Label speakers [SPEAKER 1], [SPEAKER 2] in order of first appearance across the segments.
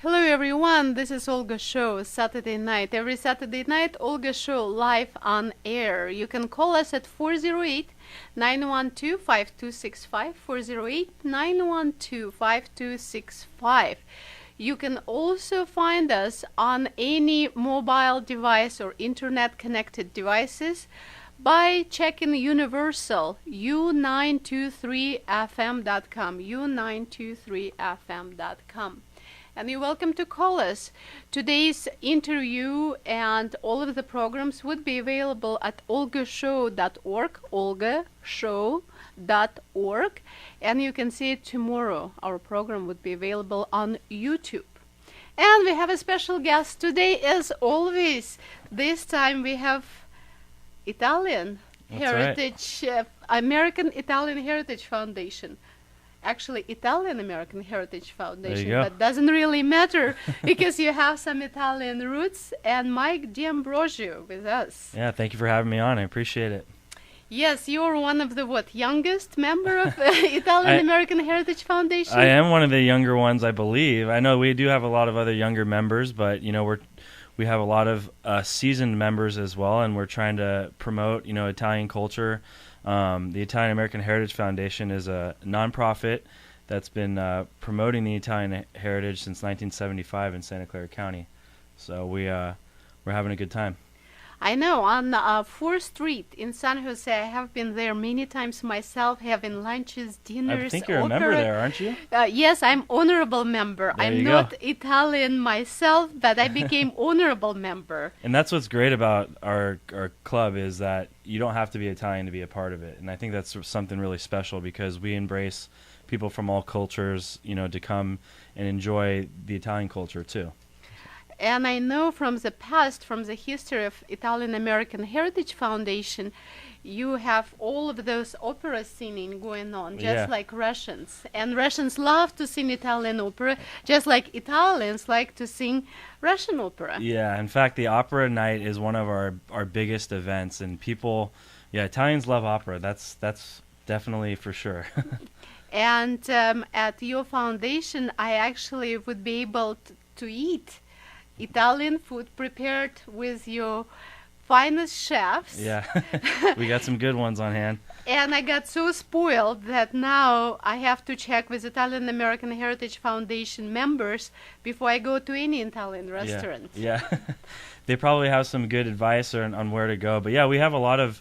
[SPEAKER 1] Hello everyone, this is Olga Show, Saturday night. Every Saturday night, Olga Show live on air. You can call us at 408-912-5265, 408-912-5265. You can also find us on any mobile device or internet-connected devices by checking Universal u923fm.com, u923fm.com. And you're welcome to call us. Today's interview and all of the programs would be available at olgashow.org, olgashow.org, and you can see it tomorrow. Our program would be available on YouTube. And we have a special guest today, as always. This time we have Italian Heritage, American Italian Heritage Foundation. Actually, Italian American Heritage Foundation, but doesn't really matter because you have some Italian roots, and Mike D'Ambrosio with us.
[SPEAKER 2] Yeah, thank you for having me on. I appreciate it.
[SPEAKER 1] Yes, you're one of the youngest member of Italian American Heritage Foundation?
[SPEAKER 2] I am one of the younger ones, I believe. I know we do have a lot of other younger members, but we have a lot of seasoned members as well, and we're trying to promote Italian culture. The Italian American Heritage Foundation is a nonprofit that's been promoting the Italian heritage since 1975 in Santa Clara County. So we're having a good time.
[SPEAKER 1] I know, on 4th Street in San Jose, I have been there many times myself, having lunches, dinners.
[SPEAKER 2] I think you're a member there, aren't you?
[SPEAKER 1] Yes, I'm honorable member. I'm not Italian myself, but I became honorable member.
[SPEAKER 2] And that's what's great about our club is that you don't have to be Italian to be a part of it. And I think that's something really special because we embrace people from all cultures, to come and enjoy the Italian culture too.
[SPEAKER 1] And I know from the past, from the history of Italian American Heritage Foundation, you have all of those opera singing going on, just like Russians. And Russians love to sing Italian opera, just like Italians like to sing Russian opera.
[SPEAKER 2] Yeah, in fact, the opera night is one of our biggest events, and people, Italians love opera. That's definitely for sure.
[SPEAKER 1] And at your foundation, I actually would be able to eat Italian food prepared with your finest chefs.
[SPEAKER 2] Yeah, we got some good ones on hand.
[SPEAKER 1] And I got so spoiled that now I have to check with Italian American Heritage Foundation members before I go to any Italian restaurant.
[SPEAKER 2] Yeah. They probably have some good advice on where to go. But yeah, we have a lot of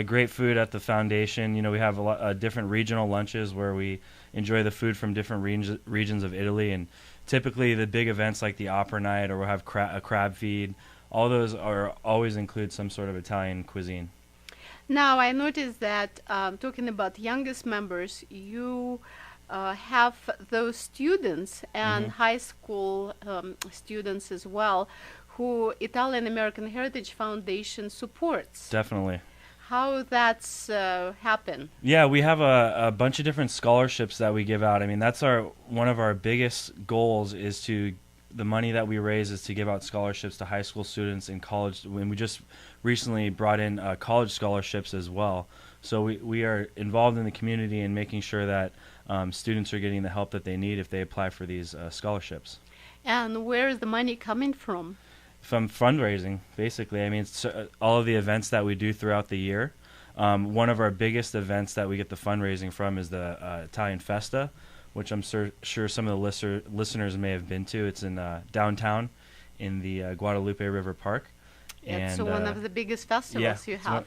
[SPEAKER 2] great food at the foundation. We have a lot different regional lunches where we enjoy the food from different regions of Italy, and typically the big events like the opera night, or we'll have a crab feed. All those always include some sort of Italian cuisine.
[SPEAKER 1] Now, I noticed that talking about youngest members, you have those students and high school students as well, who Italian American Heritage Foundation supports.
[SPEAKER 2] Definitely.
[SPEAKER 1] How that's happen?
[SPEAKER 2] Yeah, we have a bunch of different scholarships that we give out. I mean, that's one of our biggest goals is the money that we raise is to give out scholarships to high school students in college. When we just recently brought in college scholarships as well. So we are involved in the community and making sure that students are getting the help that they need if they apply for these scholarships.
[SPEAKER 1] And where is the money coming from?
[SPEAKER 2] From fundraising, basically. I mean, it's, all of the events that we do throughout the year. One of our biggest events that we get the fundraising from is the Italian Festa, which I'm sure some of the listeners may have been to. It's in downtown in the Guadalupe River Park.
[SPEAKER 1] It's one of the biggest festivals you have.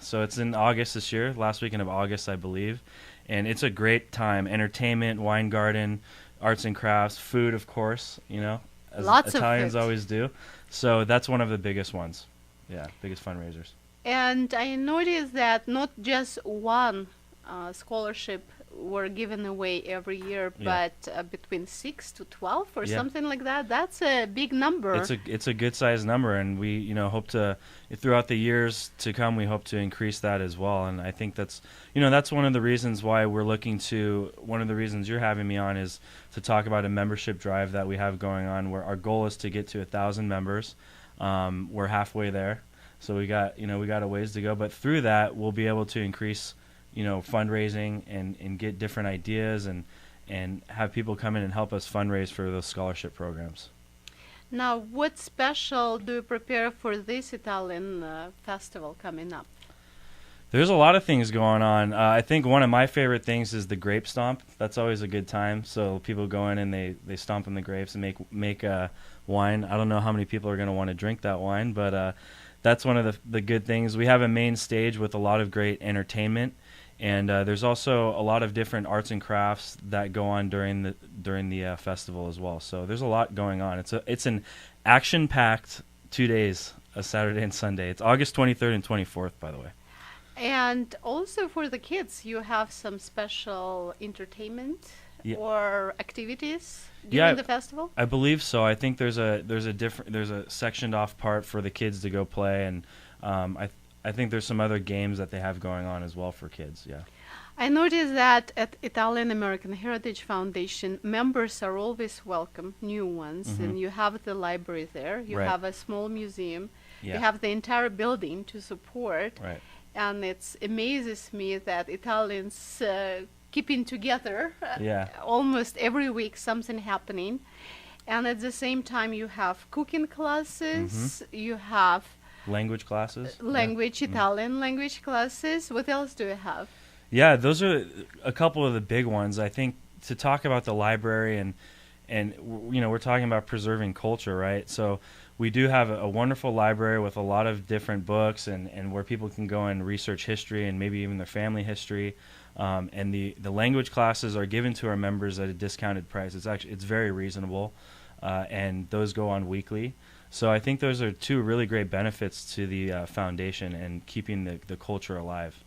[SPEAKER 2] So it's in August this year, last weekend of August, I believe. And it's a great time. Entertainment, wine garden, arts and crafts, food, of course, as
[SPEAKER 1] Lots
[SPEAKER 2] Italians
[SPEAKER 1] of food.
[SPEAKER 2] always do. So that's one of the biggest ones. Yeah, biggest fundraisers.
[SPEAKER 1] And I noticed that not just one scholarship were given away every year, but between 6 to 12 or something like that. That's a big number.
[SPEAKER 2] It's a good sized number, and we hope to, throughout the years to come, we hope to increase that as well. And I think that's that's one of the reasons why we're looking to. One of the reasons you're having me on is to talk about a membership drive that we have going on, where our goal is to get to 1,000 members. We're halfway there, so we got a ways to go. But through that, we'll be able to increase fundraising and get different ideas and and have people come in and help us fundraise for those scholarship programs.
[SPEAKER 1] Now, what special do you prepare for this Italian festival coming up?
[SPEAKER 2] There's a lot of things going on. I think one of my favorite things is the grape stomp. That's always a good time. So people go in and they stomp on the grapes and make wine. I don't know how many people are going to want to drink that wine, but that's one of the good things. We have a main stage with a lot of great entertainment, and there's also a lot of different arts and crafts that go on during the festival as well. So there's a lot going on. It's an action-packed 2 days, a Saturday and Sunday. It's August 23rd and 24th, by the way.
[SPEAKER 1] And also for the kids, you have some special entertainment or activities during the festival?
[SPEAKER 2] I believe so. I think there's a sectioned off part for the kids to go play, and I think there's some other games that they have going on as well for kids. Yeah.
[SPEAKER 1] I noticed that at Italian American Heritage Foundation, members are always welcome, new ones, and you have the library there. You have a small museum. You have the entire building to support.
[SPEAKER 2] Right.
[SPEAKER 1] And it amazes me that Italians keeping together almost every week, something happening. And at the same time, you have cooking classes, you have
[SPEAKER 2] language classes,
[SPEAKER 1] Italian language classes. What else do you have?
[SPEAKER 2] Yeah, those are a couple of the big ones. I think to talk about the library and we're talking about preserving culture, right? So we do have a wonderful library with a lot of different books and where people can go and research history and maybe even their family history. And the language classes are given to our members at a discounted price. It's very reasonable, and those go on weekly. So I think those are two really great benefits to the foundation and keeping the culture alive.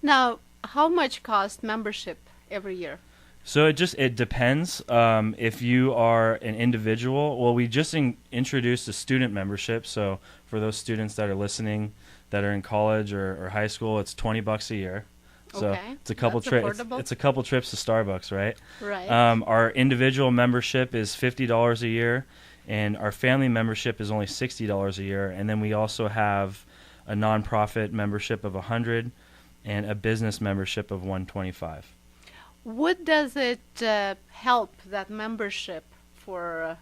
[SPEAKER 1] Now, how much cost membership every year?
[SPEAKER 2] So it depends. If you are an individual, well, we just introduced a student membership. So for those students that are listening, that are in college or high school, it's $20 a year. So it's a couple trips. It's a couple trips to Starbucks, right?
[SPEAKER 1] Right.
[SPEAKER 2] Our individual membership is $50 a year, and our family membership is only $60 a year. And then we also have a nonprofit membership of $100 and a business membership of $125.
[SPEAKER 1] What does it help, that membership, for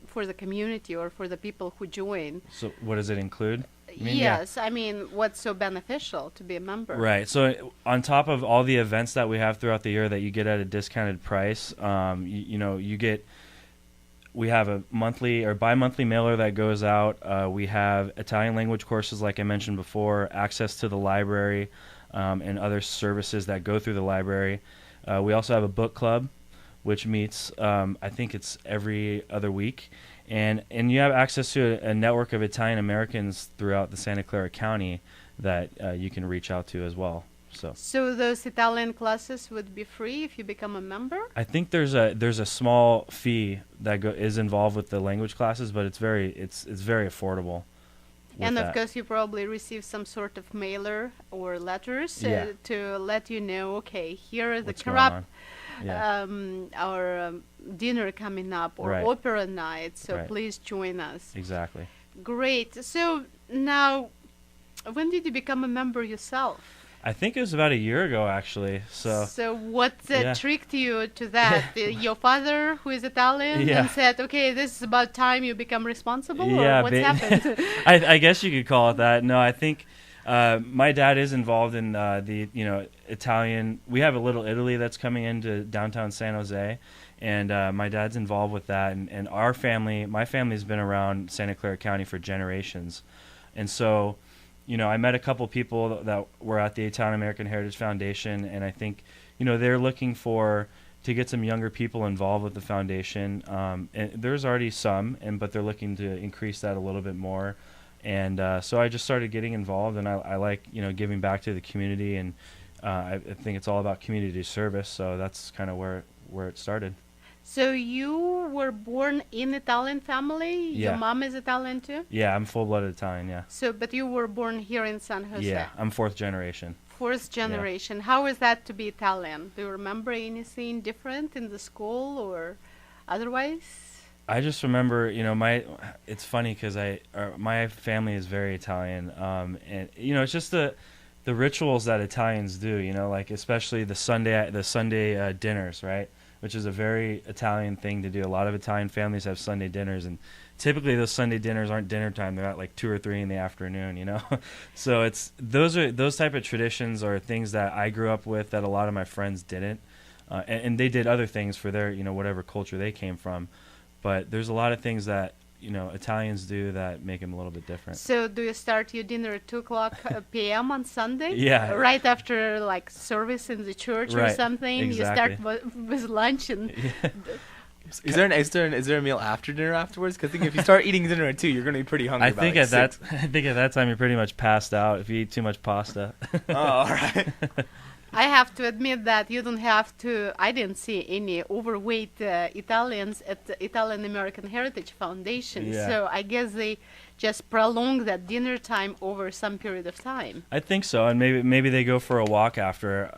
[SPEAKER 1] for the community or for the people who join?
[SPEAKER 2] So what does it include?
[SPEAKER 1] Yes, I mean, what's so beneficial to be a member?
[SPEAKER 2] Right. So on top of all the events that we have throughout the year that you get at a discounted price, we have a monthly or bi-monthly mailer that goes out. We have Italian language courses, like I mentioned before, access to the library, and other services that go through the library. We also have a book club, which meets, I think it's every other week. And you have access to a network of Italian Americans throughout the Santa Clara County that you can reach out to as well. So
[SPEAKER 1] those Italian classes would be free if you become a member?
[SPEAKER 2] I think there's a small fee that is involved with the language classes, but it's very affordable.
[SPEAKER 1] And of course, you probably receive some sort of mailer or letters to let you know, okay, here is the crop, our dinner coming up, or opera night, so please join us.
[SPEAKER 2] Exactly.
[SPEAKER 1] Great. So now, when did you become a member yourself?
[SPEAKER 2] I think it was about a year ago, actually. So
[SPEAKER 1] what tricked you to that? Your father, who is Italian, and said, "Okay, this is about time you become responsible."
[SPEAKER 2] Yeah,
[SPEAKER 1] or what's happened?
[SPEAKER 2] I guess you could call it that. No, I think my dad is involved in the Italian. We have a Little Italy that's coming into downtown San Jose, and my dad's involved with that. And my family's been around Santa Clara County for generations, and so. I met a couple people that were at the Italian American Heritage Foundation, and I think, they're looking to get some younger people involved with the foundation. And there's already some, but they're looking to increase that a little bit more. And so I just started getting involved, and I like, giving back to the community, and I think it's all about community service. So that's kind of where it started.
[SPEAKER 1] So you were born in Italian family?
[SPEAKER 2] Yeah.
[SPEAKER 1] Your mom is Italian too?
[SPEAKER 2] Yeah, I'm full-blooded Italian, yeah.
[SPEAKER 1] So, but you were born here in San Jose?
[SPEAKER 2] Yeah, I'm fourth generation.
[SPEAKER 1] Fourth generation. Yeah. How is that to be Italian? Do you remember anything different in the school or otherwise?
[SPEAKER 2] I just remember, it's funny because my family is very Italian, and it's just the the rituals that Italians do, like especially the Sunday dinners, right? Which is a very Italian thing to do. A lot of Italian families have Sunday dinners, and typically those Sunday dinners aren't dinner time. They're at like 2 or 3 in the afternoon. So those type of traditions are things that I grew up with that a lot of my friends didn't, and they did other things for their whatever culture they came from. But there's a lot of things that Italians do that make them a little bit different.
[SPEAKER 1] So do you start your dinner at 2 o'clock p.m. on Sunday?
[SPEAKER 2] Yeah.
[SPEAKER 1] Right after like service in the church or
[SPEAKER 2] Right,
[SPEAKER 1] something?
[SPEAKER 2] exactly.
[SPEAKER 1] You start with lunch and...
[SPEAKER 2] Yeah.
[SPEAKER 3] Is there a meal after dinner afterwards? Because I think if you start eating dinner at 2, you're going to be pretty hungry.
[SPEAKER 2] I think at that time you're pretty much passed out if you eat too much pasta.
[SPEAKER 3] Oh, all right.
[SPEAKER 1] I have to admit that you don't have to... I didn't see any overweight Italians at the Italian American Heritage Foundation.
[SPEAKER 2] Yeah.
[SPEAKER 1] So I guess they just prolong that dinner time over some period of time.
[SPEAKER 2] I think so, and maybe they go for a walk after.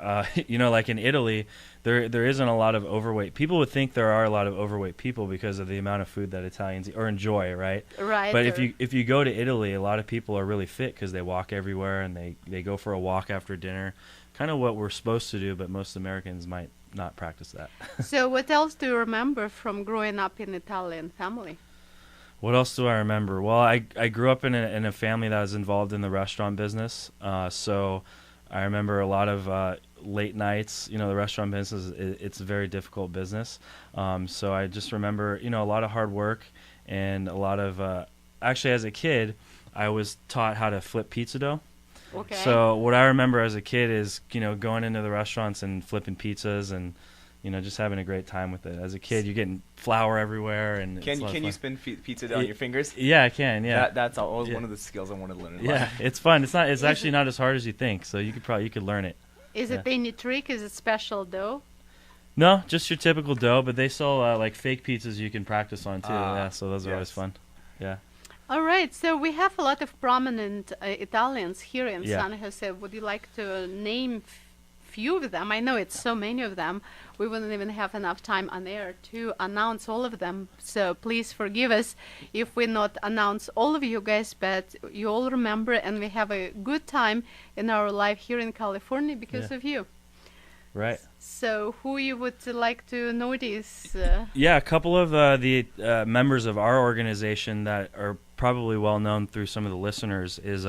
[SPEAKER 2] Like in Italy, there isn't a lot of overweight. People would think there are a lot of overweight people because of the amount of food that Italians eat or enjoy, right?
[SPEAKER 1] Right.
[SPEAKER 2] But if you go to Italy, a lot of people are really fit because they walk everywhere and they go for a walk after dinner. Kind of what we're supposed to do, but most Americans might not practice that.
[SPEAKER 1] So what else do you remember from growing up in Italian family?
[SPEAKER 2] What else do I remember? Well, I grew up in a family that was involved in the restaurant business. So I remember a lot of late nights. The restaurant business, it's a very difficult business. So I just remember, a lot of hard work and a lot of, actually as a kid, I was taught how to flip pizza dough.
[SPEAKER 1] Okay.
[SPEAKER 2] So what I remember as a kid is, going into the restaurants and flipping pizzas and, just having a great time with it. As a kid, you're getting flour everywhere, and
[SPEAKER 3] Can you spin pizza dough on your fingers?
[SPEAKER 2] Yeah, I can. Yeah,
[SPEAKER 3] That's always one of the skills I wanted to learn.
[SPEAKER 2] Yeah, it's fun. It's actually not as hard as you think. So you could learn it.
[SPEAKER 1] Is it any trick? Is it special dough?
[SPEAKER 2] No, just your typical dough. But they sell like fake pizzas you can practice on too. Yeah, so those are always fun. Yeah.
[SPEAKER 1] All right, so we have a lot of prominent Italians here in
[SPEAKER 2] Yeah.
[SPEAKER 1] San Jose. Would you like to name few of them? I know it's so many of them. We wouldn't even have enough time on air to announce all of them. So please forgive us if we not announce all of you guys, but you all remember, and we have a good time in our life here in California because of you.
[SPEAKER 2] Right.
[SPEAKER 1] So who you would like to notice?
[SPEAKER 2] Yeah, a couple of the members of our organization that are probably well known through some of the listeners is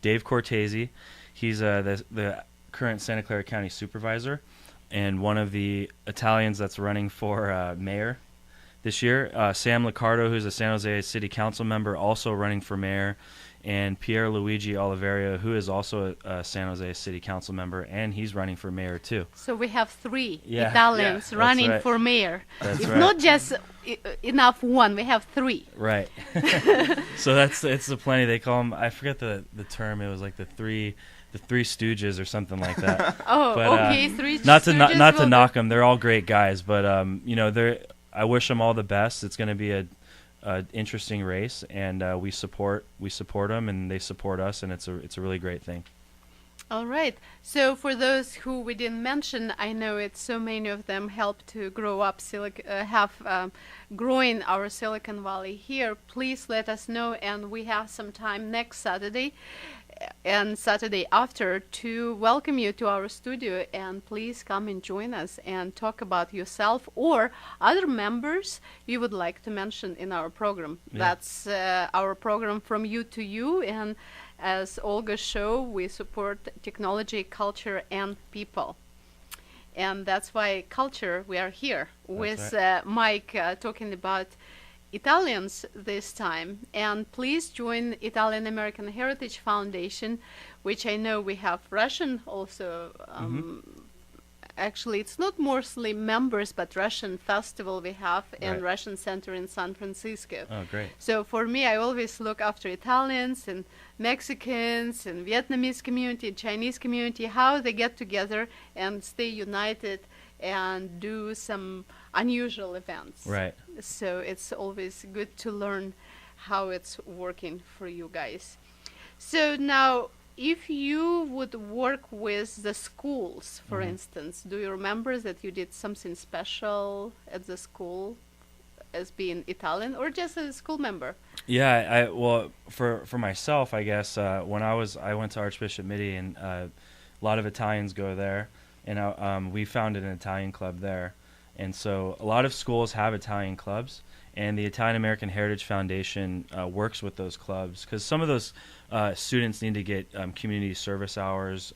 [SPEAKER 2] Dave Cortese. He's the current Santa Clara County Supervisor and one of the Italians that's running for mayor this year. Sam Liccardo, who's a San Jose City Council member, also running for mayor. And Pier Luigi Oliveria, who is also a San Jose City Council member, and he's running for mayor too.
[SPEAKER 1] So we have 3
[SPEAKER 2] Yeah.
[SPEAKER 1] Italians
[SPEAKER 2] Yeah,
[SPEAKER 1] running
[SPEAKER 2] right.
[SPEAKER 1] for mayor.
[SPEAKER 2] That's
[SPEAKER 1] It's
[SPEAKER 2] right.
[SPEAKER 1] not just enough one, we have 3.
[SPEAKER 2] Right. So it's the plenty. They call them. I forget the term. It was like the three stooges or something like that.
[SPEAKER 1] Oh,
[SPEAKER 2] But,
[SPEAKER 1] okay, 3
[SPEAKER 2] not to
[SPEAKER 1] stooges
[SPEAKER 2] not to
[SPEAKER 1] will
[SPEAKER 2] knock them. They're all great guys, but they're. I wish them all the best. It's going to be a interesting race, and we support them, and they support us, and it's a really great thing.
[SPEAKER 1] All right. So for those who we didn't mention, I know it's so many of them help to grow up, growing our Silicon Valley here. Please let us know, and we have some time next Saturday and Saturday after to welcome you to our studio, and please come and join us and talk about yourself or other members you would like to mention in our program.
[SPEAKER 2] Yeah.
[SPEAKER 1] That's our program From You to You, and as Olga's show, we support technology, culture, and people. And that's why culture, we are here with Mike talking about Italians this time. And please join Italian American Heritage Foundation, which I know we have Russian also. Actually, it's not mostly members, but Russian festival we have and
[SPEAKER 2] Right.
[SPEAKER 1] Russian Center in San Francisco.
[SPEAKER 2] Oh, great.
[SPEAKER 1] So for me, I always look after Italians and Mexicans and Vietnamese community, Chinese community, how they get together and stay united and do some unusual events.
[SPEAKER 2] Right.
[SPEAKER 1] So it's always good to learn how it's working for you guys. So now, if you would work with the schools, for instance, do you remember that you did something special at the school as being Italian or just a school member?
[SPEAKER 2] Yeah, well, for myself, I guess when I went to Archbishop Mitty, and a lot of Italians go there, and we founded an Italian club there, and so a lot of schools have Italian clubs, and the Italian American Heritage Foundation works with those clubs because some of those students need to get community service hours,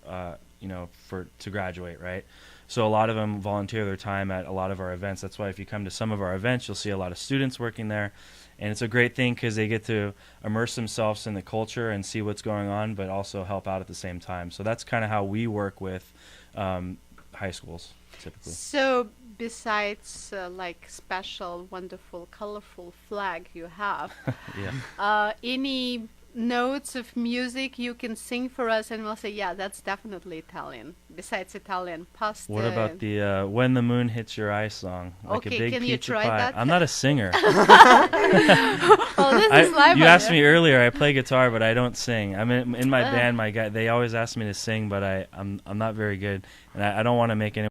[SPEAKER 2] to graduate, right? So a lot of them volunteer their time at a lot of our events. That's why if you come to some of our events, you'll see a lot of students working there. And it's a great thing because they get to immerse themselves in the culture and see what's going on, but also help out at the same time. So that's kind of how we work with high schools, typically.
[SPEAKER 1] So besides like special, wonderful, colorful flag you have,
[SPEAKER 2] Yeah.
[SPEAKER 1] any notes of music you can sing for us and we'll say, yeah, that's definitely Italian. Besides Italian pasta.
[SPEAKER 2] What about the When the Moon Hits Your Eye song? Like
[SPEAKER 1] Okay,
[SPEAKER 2] a big
[SPEAKER 1] can you
[SPEAKER 2] pizza
[SPEAKER 1] try
[SPEAKER 2] pie.
[SPEAKER 1] that?
[SPEAKER 2] I'm not a singer.
[SPEAKER 1] Oh, this is live
[SPEAKER 2] You
[SPEAKER 1] on
[SPEAKER 2] asked
[SPEAKER 1] air.
[SPEAKER 2] me earlier. I play guitar, but I don't sing. I'm in my band. They always ask me to sing, but I'm not very good, and I don't want to make anyone